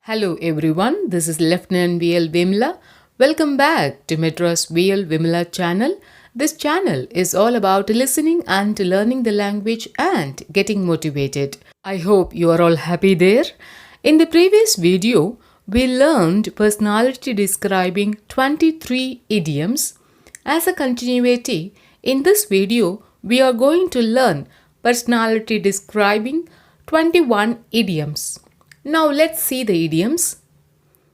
Hello everyone, this is Lieutenant VL Vimla. Welcome back to MADRAS VL Vimla channel. This channel is all about listening and learning the language and getting motivated. I hope you are all happy there. In the previous video, we learned personality describing 23 idioms. As a continuity, in this video, we are going to learn personality describing 21 idioms. Now let's see the idioms.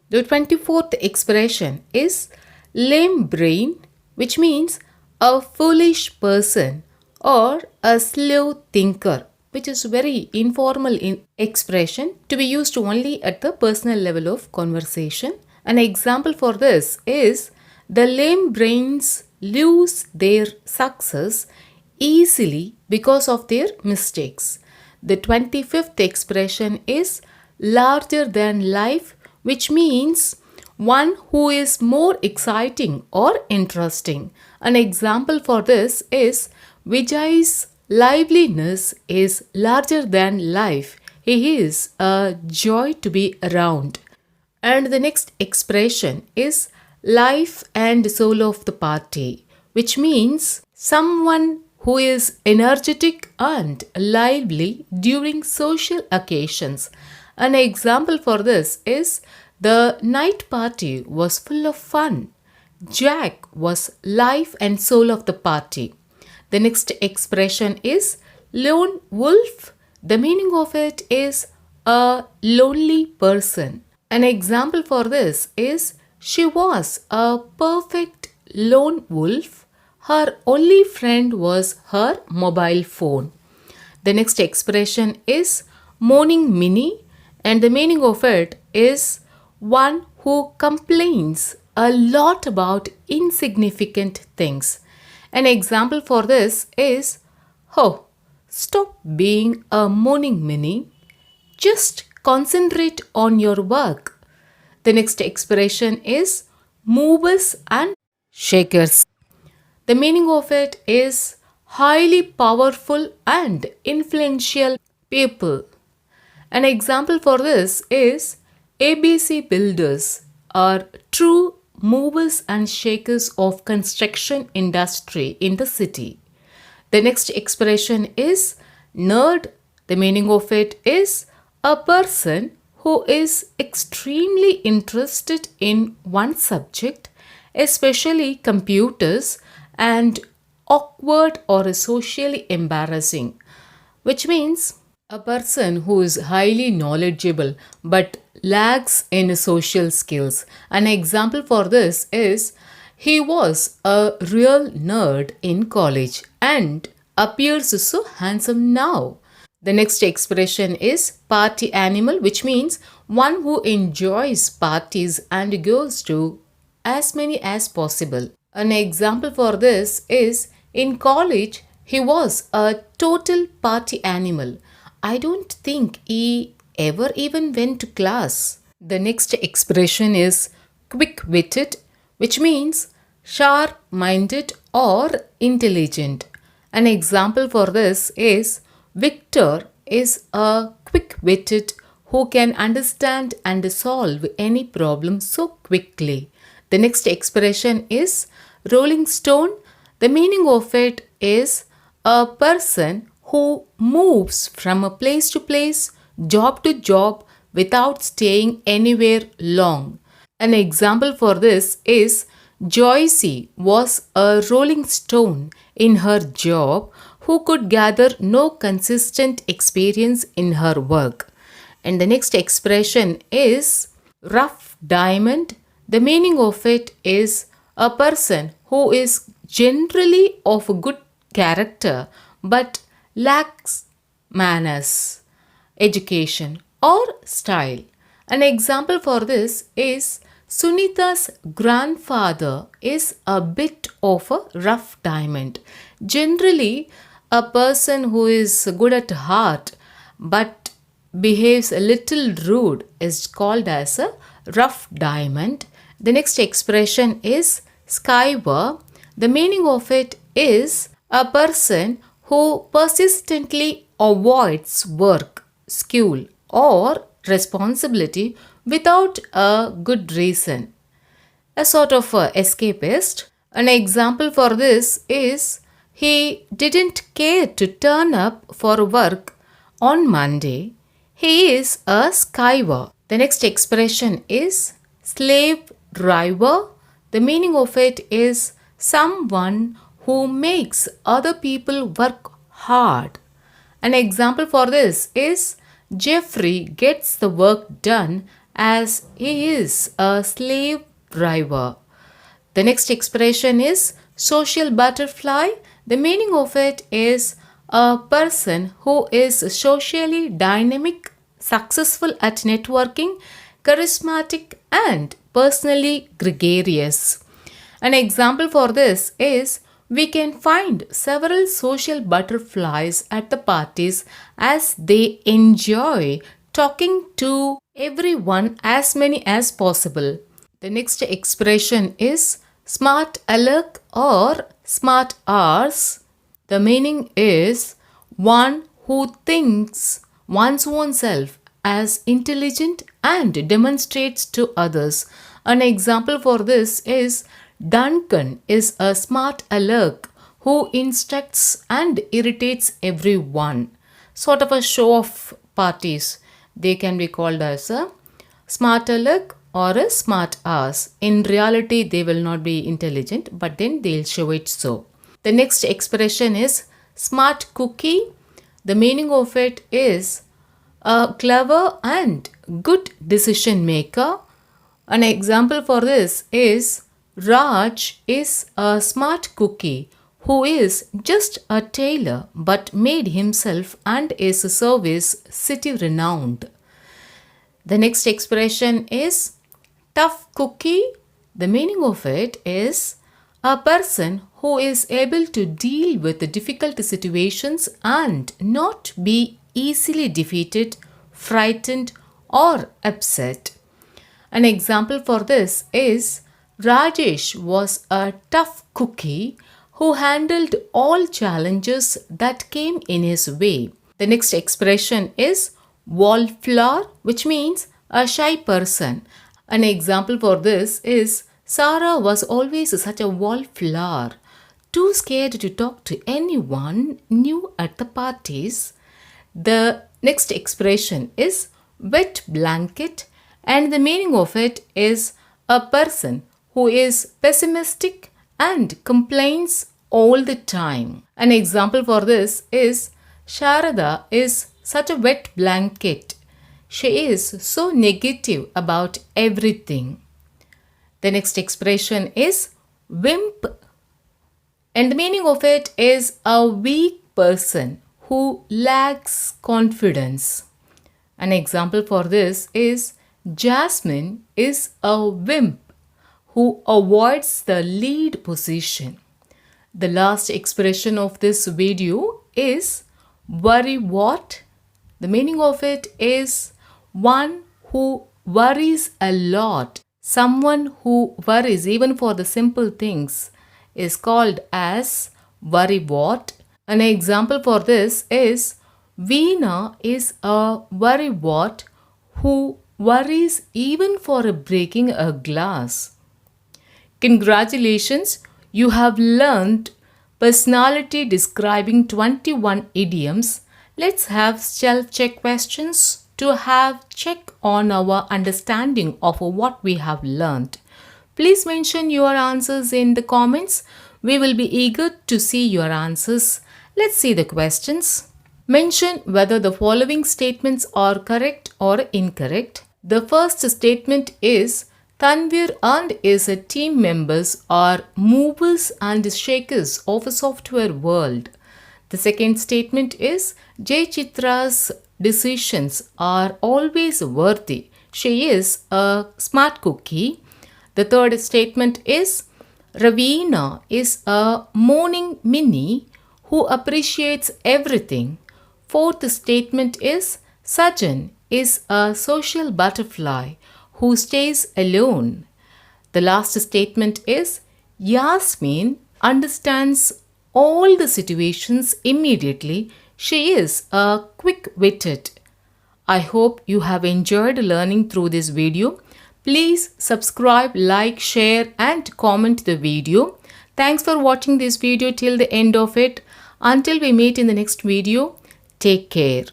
The 24th expression is lame brain, which means a foolish person or a slow thinker, which is very informal expression to be used only at the personal level of conversation. An example for this is the lame brains lose their success easily because of their mistakes. The 25th expression is larger than life, which means one who is more exciting or interesting. An example for this is Vijay's liveliness is larger than life. He is a joy to be around. And the next expression is life and soul of the party, which means someone who is energetic and lively during social occasions. An example for this is the night party was full of fun. Jack was life and soul of the party. The next expression is lone wolf. The meaning of it is a lonely person. An example for this is she was a perfect lone wolf. Her only friend was her mobile phone. The next expression is moaning Minnie. And the meaning of it is one who complains a lot about insignificant things. An example for this is, oh, stop being a moaning Minnie. Just concentrate on your work. The next expression is movers and shakers. The meaning of it is highly powerful and influential people. An example for this is ABC builders are true movers and shakers of construction industry in the city. The next expression is nerd. The meaning of it is a person who is extremely interested in one subject, especially computers, and awkward or socially embarrassing, which means a person who is highly knowledgeable but lacks in social skills. An example for this is he was a real nerd in college and appears so handsome now. The next expression is party animal, which means one who enjoys parties and goes to as many as possible. An example for this is in college he was a total party animal. I don't think he ever even went to class. The next expression is quick-witted, which means sharp-minded or intelligent. An example for this is Victor is a quick-witted who can understand and solve any problem so quickly. The next expression is rolling stone. The meaning of it is a person who moves from a place to place, job to job, without staying anywhere long. An example for this is Joycey was a rolling stone in her job who could gather no consistent experience in her work. And the next expression is rough diamond. The meaning of it is a person who is generally of a good character but lacks manners, education, or style. An example for this is Sunita's grandfather is a bit of a rough diamond. Generally, a person who is good at heart but behaves a little rude is called as a rough diamond. The next expression is skyver. The meaning of it is a person who persistently avoids work, school, or responsibility without a good reason, a sort of escapist. An example for this is he didn't care to turn up for work on Monday. He is a skiver. The next expression is slave driver. The meaning of it is someone who makes other people work hard. An example for this is Jeffrey gets the work done as he is a slave driver. The next expression is social butterfly. The meaning of it is a person who is socially dynamic, successful at networking, charismatic, and personally gregarious. An example for this is we can find several social butterflies at the parties as they enjoy talking to everyone, as many as possible. The next expression is smart aleck or smart arse. The meaning is one who thinks one's own self as intelligent and demonstrates to others. An example for this is Duncan is a smart aleck who instructs and irritates everyone. Sort of a show off parties. They can be called as a smart aleck or a smart ass. In reality, they will not be intelligent, but then they'll show it so. The next expression is smart cookie. The meaning of it is a clever and good decision maker. An example for this is Raj is a smart cookie who is just a tailor but made himself and is service city renowned. The next expression is tough cookie. The meaning of it is a person who is able to deal with the difficult situations and not be easily defeated, frightened, or upset. An example for this is Rajesh was a tough cookie who handled all challenges that came in his way. The next expression is wallflower, which means a shy person. An example for this is Sarah was always such a wallflower, too scared to talk to anyone new at the parties. The next expression is wet blanket, and the meaning of it is a person who is pessimistic and complains all the time. An example for this is Sharada is such a wet blanket. She is so negative about everything. The next expression is wimp, and the meaning of it is a weak person who lacks confidence. An example for this is Jasmine is a wimp who avoids the lead position. The last expression of this video is worry what. The meaning of it is one who worries a lot. Someone who worries even for the simple things is called as worrywart. An example for this is Veena is a worrywart who worries even for breaking a glass. Congratulations, you have learned personality describing 21 idioms. Let's have self-check questions to have check on our understanding of what we have learned. Please mention your answers in the comments. We will be eager to see your answers. Let's see the questions. Mention whether the following statements are correct or incorrect. The first statement is Tanvir and his team members are movers and shakers of a software world. The second statement is Jay Chitra's decisions are always worthy. She is a smart cookie. The third statement is Ravina is a morning mini who appreciates everything. Fourth statement is Sajan is a social butterfly who stays alone. The last statement is Yasmin understands all the situations immediately. She is a quick-witted. I hope you have enjoyed learning through this video. Please subscribe, like, share and comment the video. Thanks for watching this video till the end of it. Until we meet in the next video, take care.